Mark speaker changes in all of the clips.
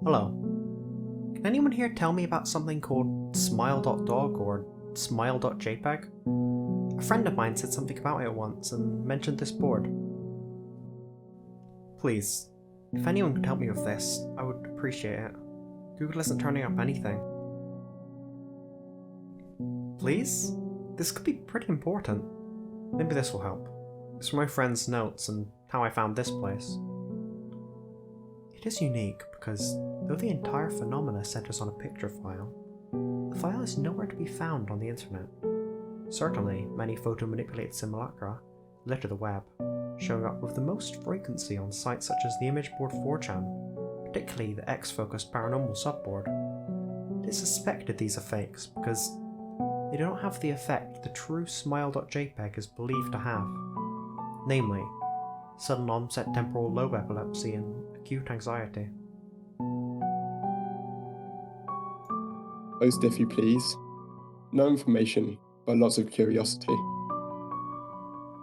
Speaker 1: Hello. Can anyone here tell me about something called Smile.dog or Smile.jpg? A friend of mine said something about it once and mentioned this board. Please, if anyone could help me with this, I would appreciate it. Google isn't turning up anything. Please? This could be pretty important. Maybe this will help. It's from my friend's notes and how I found this place. It is unique because, though the entire phenomena centers on a picture file, the file is nowhere to be found on the internet. Certainly, many photo-manipulated simulacra litter the web, showing up with the most frequency on sites such as the image board 4chan, particularly the X-focused paranormal subboard. It is suspected these are fakes because they do not have the effect the true Smile.jpg is believed to have, namely, sudden onset temporal lobe epilepsy and acute anxiety.
Speaker 2: Post if you please. No information, but lots of curiosity.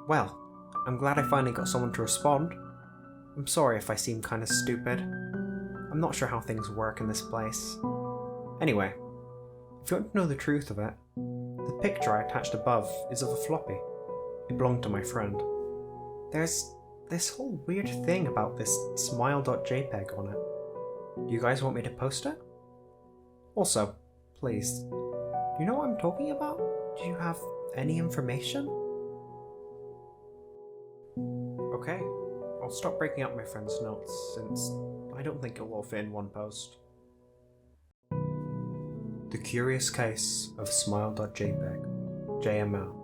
Speaker 1: Well, I'm glad I finally got someone to respond. I'm sorry if I seem kinda stupid. I'm not sure how things work in this place. Anyway, if you want to know the truth of it, the picture I attached above is of a floppy. It belonged to my friend. There's this whole weird thing about this Smile.jpg on it. Do you guys want me to post it? Also, please, do you know what I'm talking about? Do you have any information? Okay, I'll stop breaking up my friend's notes since I don't think it will fit in one post. The Curious Case of Smile.jpg, JML.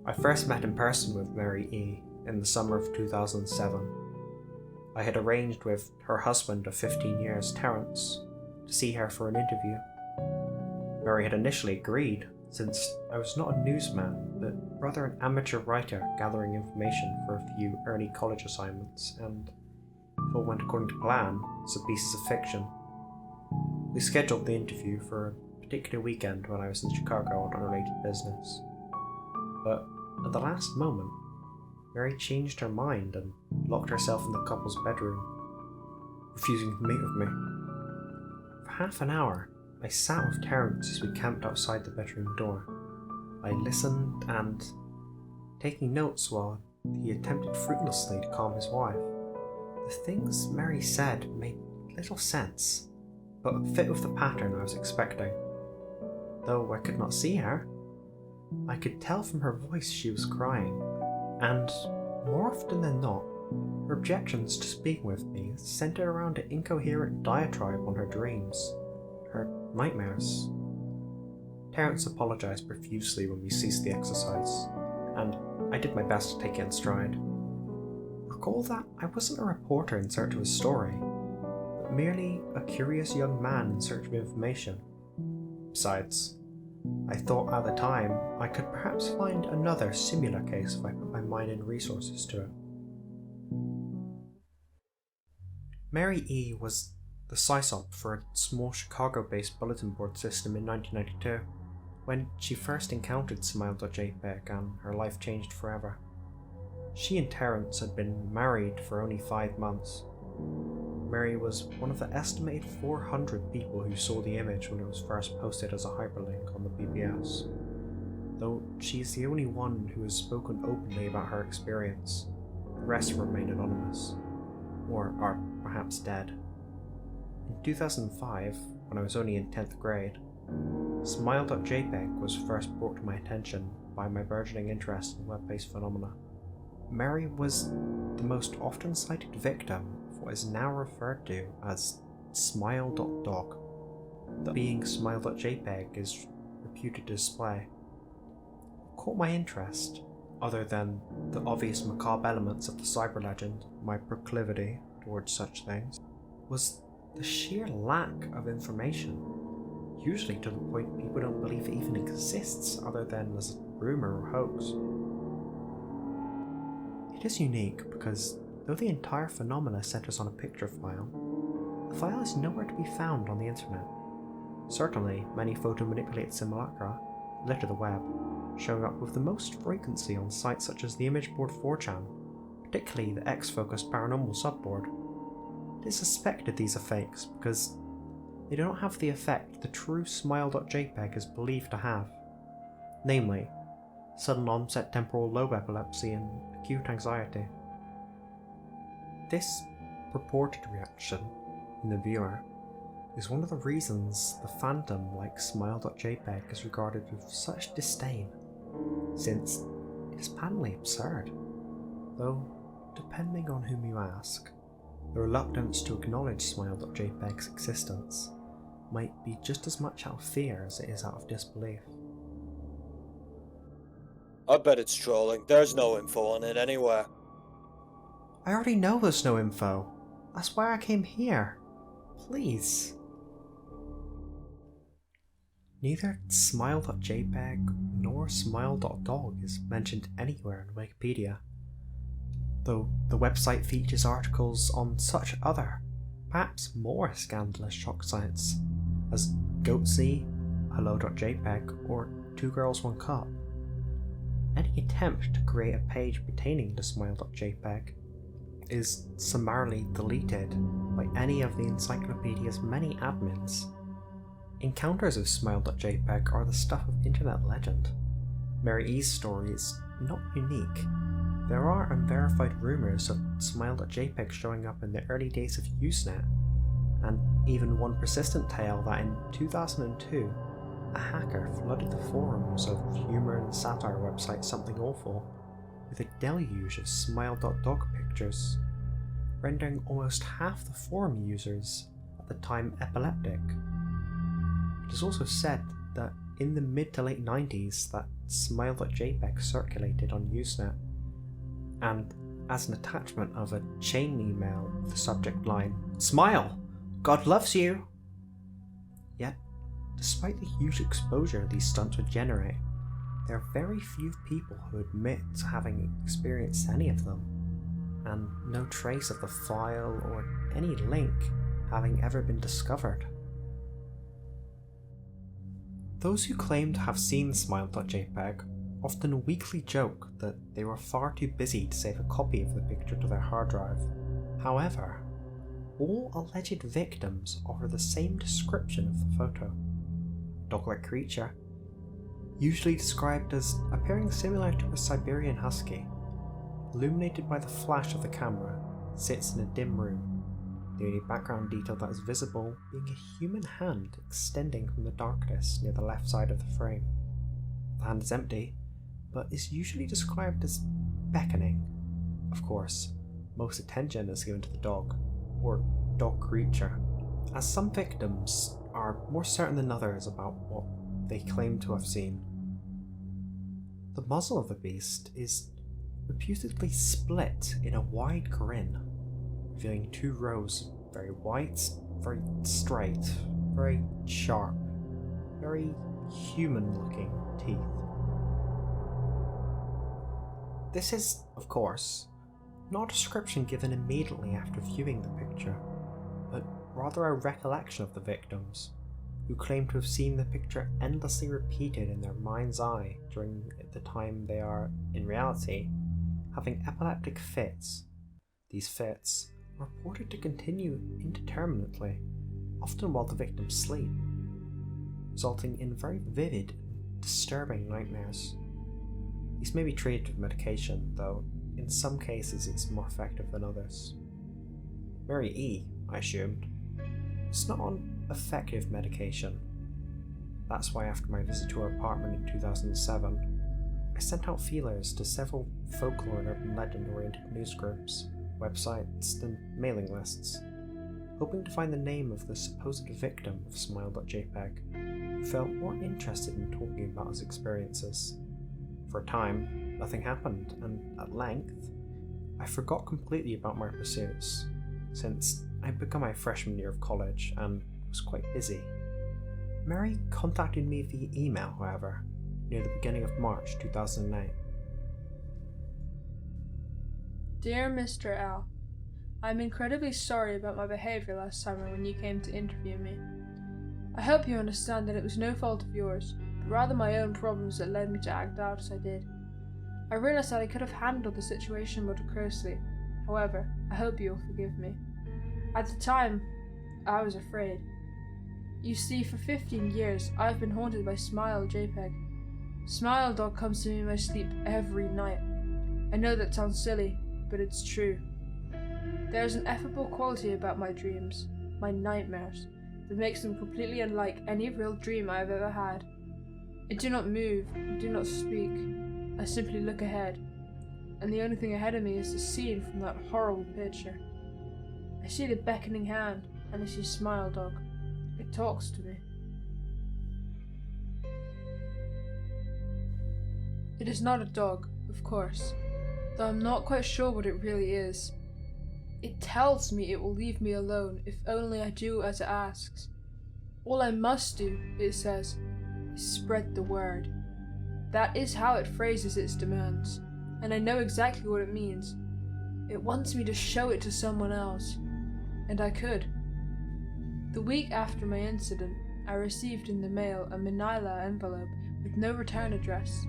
Speaker 1: I first met in person with Mary E. in the summer of 2007. I had arranged with her husband of 15 years, Terence, to see her for an interview. Mary had initially agreed, since I was not a newsman, but rather an amateur writer gathering information for a few early college assignments, and if all went according to plan, some pieces of fiction. We scheduled the interview for a particular weekend when I was in Chicago on unrelated business. But at the last moment, Mary changed her mind and locked herself in the couple's bedroom, refusing to meet with me. For half an hour, I sat with Terence as we camped outside the bedroom door. I listened and, taking notes while he attempted fruitlessly to calm his wife. The things Mary said made little sense, but fit with the pattern I was expecting. Though I could not see her, I could tell from her voice she was crying, and more often than not, her objections to speaking with me centered around an incoherent diatribe on her dreams, her nightmares. Terence apologized profusely when we ceased the exercise, and I did my best to take it in stride. Recall that I wasn't a reporter in search of a story, but merely a curious young man in search of information. Besides, I thought at the time I could perhaps find another similar case if I put my mind and resources to it. Mary E. was the sysop for a small Chicago-based bulletin board system in 1992, when she first encountered Smile.jpg and her life changed forever. She and Terence had been married for only 5 months. Mary was one of the estimated 400 people who saw the image when it was first posted as a hyperlink on the BBS, though she is the only one who has spoken openly about her experience. The rest remain anonymous, or are perhaps dead. In 2005, when I was only in 10th grade, Smile.jpg was first brought to my attention by my burgeoning interest in web-based phenomena. Mary was the most often cited victim of what is now referred to as Smile.dog, the being Smile.jpg is reputed to display. What caught my interest, other than the obvious macabre elements of the cyber legend, my proclivity towards such things, was the sheer lack of information, usually to the point people don't believe it even exists other than as a rumour or hoax. It is unique because, though the entire phenomena centers on a picture file, the file is nowhere to be found on the internet. Certainly, many photo-manipulated simulacra litter the web, showing up with the most frequency on sites such as the image board 4chan, particularly the X-focused paranormal subboard. It is suspected these are fakes because they do not have the effect the true Smile.jpg is believed to have, namely, sudden onset temporal lobe epilepsy and acute anxiety. This purported reaction in the viewer is one of the reasons the fandom like Smile.jpg is regarded with such disdain, since it is patently absurd, though depending on whom you ask, the reluctance to acknowledge Smile.jpg's existence might be just as much out of fear as it is out of disbelief.
Speaker 3: I bet it's trolling. There's no info on it anywhere.
Speaker 1: I already know there's no info. That's why I came here. Please. Neither Smile.jpg nor Smile.dog is mentioned anywhere in Wikipedia, though the website features articles on such other, perhaps more scandalous shock sites as Goatsy, Hello.jpg, or Two Girls One Cup. Any attempt to create a page pertaining to Smile.jpg is summarily deleted by any of the encyclopedia's many admins. Encounters of Smile.jpg are the stuff of internet legend. Mary E's story is not unique. There are unverified rumours of Smile.jpg showing up in the early days of Usenet, and even one persistent tale that in 2002, a hacker flooded the forums of humour and satire website Something Awful with a deluge of Smile.dog pictures, rendering almost half the forum users at the time epileptic. It is also said that in the mid to late 90s that Smile.jpg circulated on Usenet, and as an attachment of a chain email with the subject line, "Smile! God loves you!" Yet, despite the huge exposure these stunts would generate, there are very few people who admit to having experienced any of them, and no trace of the file or any link having ever been discovered. Those who claim to have seen Smile.jpg often weakly joke that they were far too busy to save a copy of the picture to their hard drive. However, all alleged victims offer the same description of the photo. A dog-like creature, usually described as appearing similar to a Siberian husky, illuminated by the flash of the camera, sits in a dim room, the only background detail that is visible being a human hand extending from the darkness near the left side of the frame. The hand is empty, but is usually described as beckoning. Of course, most attention is given to the dog, or dog creature, as some victims are more certain than others about what they claim to have seen. The muzzle of the beast is reputedly split in a wide grin, revealing two rows of very white, very straight, very sharp, very human-looking teeth. This is, of course, not a description given immediately after viewing the picture, but rather a recollection of the victims, who claim to have seen the picture endlessly repeated in their mind's eye during the time they are, in reality, having epileptic fits. These fits are reported to continue indeterminately, often while the victims sleep, resulting in very vivid, disturbing nightmares. These may be treated with medication, though in some cases it's more effective than others. Mary E, I assumed, was not on effective medication. That's why after my visit to her apartment in 2007, I sent out feelers to several folklore and urban legend oriented news groups, websites, and mailing lists, hoping to find the name of the supposed victim of Smile.jpg, who felt more interested in talking about his experiences. For a time, nothing happened, and at length, I forgot completely about my pursuits, since I had begun my freshman year of college and was quite busy. Mary contacted me via email, however, near the beginning of March 2008.
Speaker 4: Dear Mr. L, I'm incredibly sorry about my behaviour last summer when you came to interview me. I hope you understand that it was no fault of yours, but rather my own problems that led me to act out as I did. I realised that I could have handled the situation more closely. However, I hope you'll forgive me. At the time, I was afraid. You see, for 15 years, I've been haunted by Smile.jpg. Smile.dog comes to me in my sleep every night. I know that sounds silly, but it's true. There's an effable quality about my dreams, my nightmares, that makes them completely unlike any real dream I have ever had. I do not move, I do not speak. I simply look ahead, and the only thing ahead of me is the scene from that horrible picture. I see the beckoning hand, and I see Smile.dog. It talks to me. It is not a dog, of course, though I'm not quite sure what it really is. It tells me it will leave me alone if only I do as it asks. All I must do, it says, is spread the word. That is how it phrases its demands, and I know exactly what it means. It wants me to show it to someone else, and I could. The week after my incident, I received in the mail a manila envelope with no return address.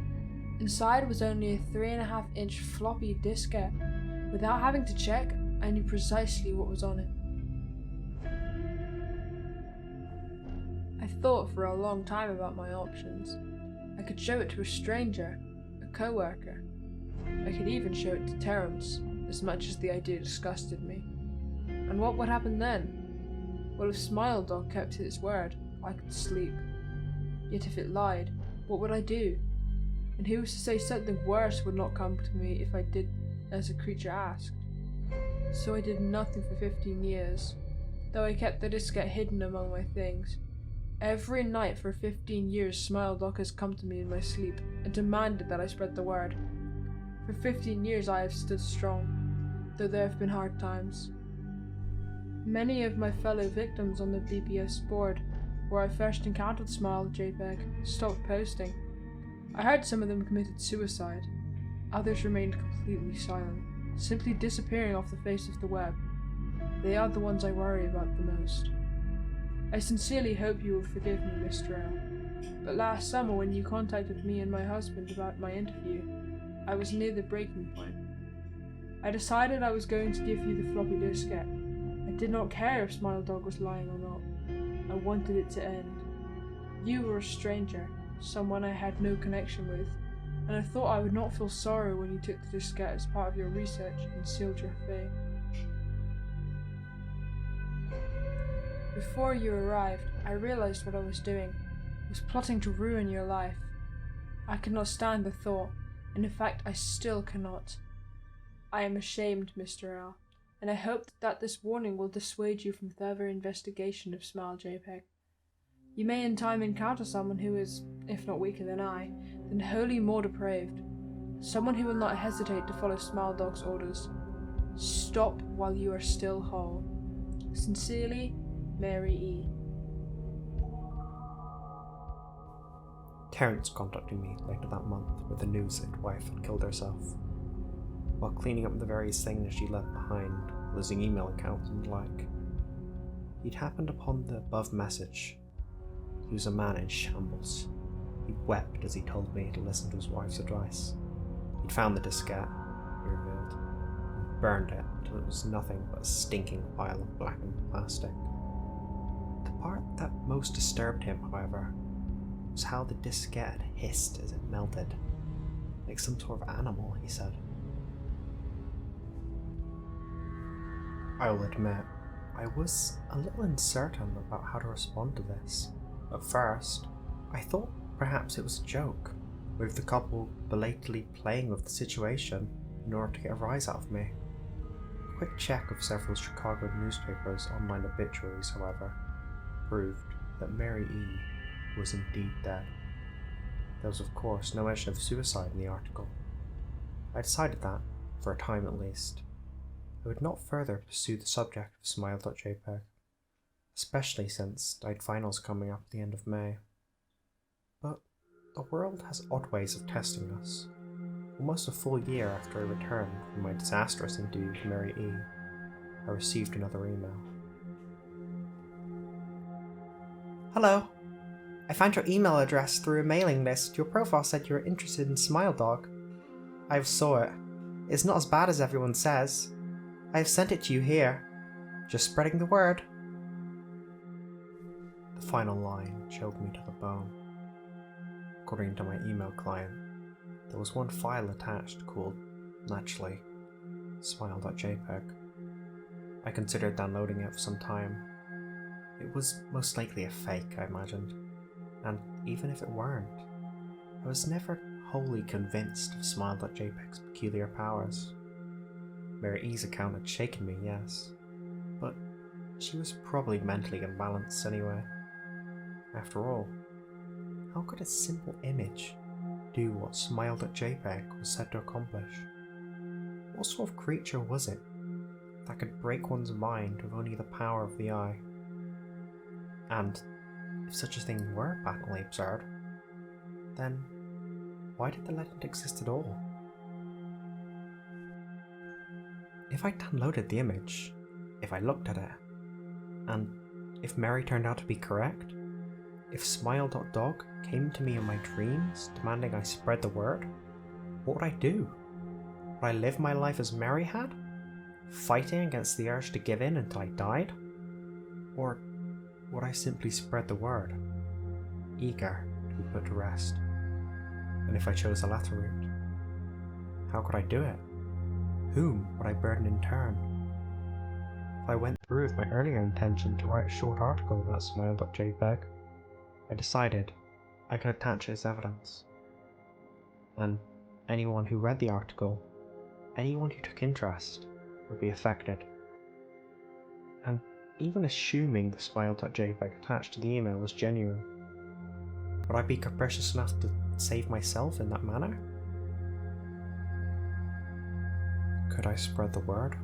Speaker 4: Inside was only a 3.5-inch floppy diskette. Without having to check, I knew precisely what was on it. I thought for a long time about my options. I could show it to a stranger, a co-worker. I could even show it to Terence, as much as the idea disgusted me. And what would happen then? Well, if Smile.dog kept its word, I could sleep. Yet if it lied, what would I do? And who was to say something worse would not come to me if I did as the creature asked? So I did nothing for 15 years, though I kept the diskette hidden among my things. Every night for 15 years, Smile.dog has come to me in my sleep and demanded that I spread the word. For 15 years I have stood strong, though there have been hard times. Many of my fellow victims on the BBS board, where I first encountered Smile.jpg, stopped posting. I heard some of them committed suicide. Others remained completely silent, simply disappearing off the face of the web. They are the ones I worry about the most. I sincerely hope you will forgive me, Mr. L. But last summer when you contacted me and my husband about my interview, I was near the breaking point. I decided I was going to give you the floppy diskette. I did not care if Smile.dog was lying or not. I wanted it to end. You were a stranger, someone I had no connection with, and I thought I would not feel sorry when you took the diskette as part of your research and sealed your fate. Before you arrived, I realized what I was doing. I was plotting to ruin your life. I could not stand the thought, and in fact I still cannot. I am ashamed, Mr. L, and I hope that this warning will dissuade you from further investigation of Smile.jpg. You may in time encounter someone who is, if not weaker than I, then wholly more depraved. Someone who will not hesitate to follow Smile.dog's orders. Stop while you are still whole. Sincerely, Mary E.
Speaker 1: Terence contacted me later that month with the news that his wife had killed herself. While cleaning up the various things she left behind, losing email accounts and the like, he'd happened upon the above message. He was a man in shambles. He wept as he told me to listen to his wife's advice. He'd found the diskette, he revealed, and burned it until it was nothing but a stinking pile of blackened plastic. The part that most disturbed him, however, was how the diskette hissed as it melted, like some sort of animal, he said. I will admit, I was a little uncertain about how to respond to this. At first, I thought perhaps it was a joke, with the couple belatedly playing with the situation in order to get a rise out of me. A quick check of several Chicago newspapers' online obituaries, however, proved that Mary E. was indeed dead. There was of course no mention of suicide in the article. I decided that, for a time at least, I would not further pursue the subject of Smile.jpg, especially since I had finals coming up at the end of May. But the world has odd ways of testing us. Almost a full year after I returned from my disastrous interview with Mary E., I received another email. Hello. I found your email address through a mailing list. Your profile said you were interested in Smile.dog. I saw it. It's not as bad as everyone says. I have sent it to you here. Just spreading the word. The final line choked me to the bone. According to my email client, there was one file attached called, naturally, Smile.jpg. I considered downloading it for some time. It was most likely a fake, I imagined, and even if it weren't, I was never wholly convinced of Smile.jpg's peculiar powers. Mary E's account had shaken me, yes, but she was probably mentally imbalanced anyway. After all, how could a simple image do what Smile.jpg was said to accomplish? What sort of creature was it that could break one's mind with only the power of the eye? And if such a thing were patently absurd, then why did the legend exist at all? If I downloaded the image, if I looked at it, and if Mary turned out to be correct, if Smile.dog came to me in my dreams demanding I spread the word, what would I do? Would I live my life as Mary had, fighting against the urge to give in until I died? Or would I simply spread the word, eager to be put to rest? And if I chose the latter route, how could I do it? Whom would I burden in turn? If I went through with my earlier intention to write a short article about Smile.jpg, I decided I could attach it as evidence. And anyone who read the article, anyone who took interest, would be affected. And even assuming the Smile.jpg attached to the email was genuine, would I be capricious enough to save myself in that manner? Could I spread the word?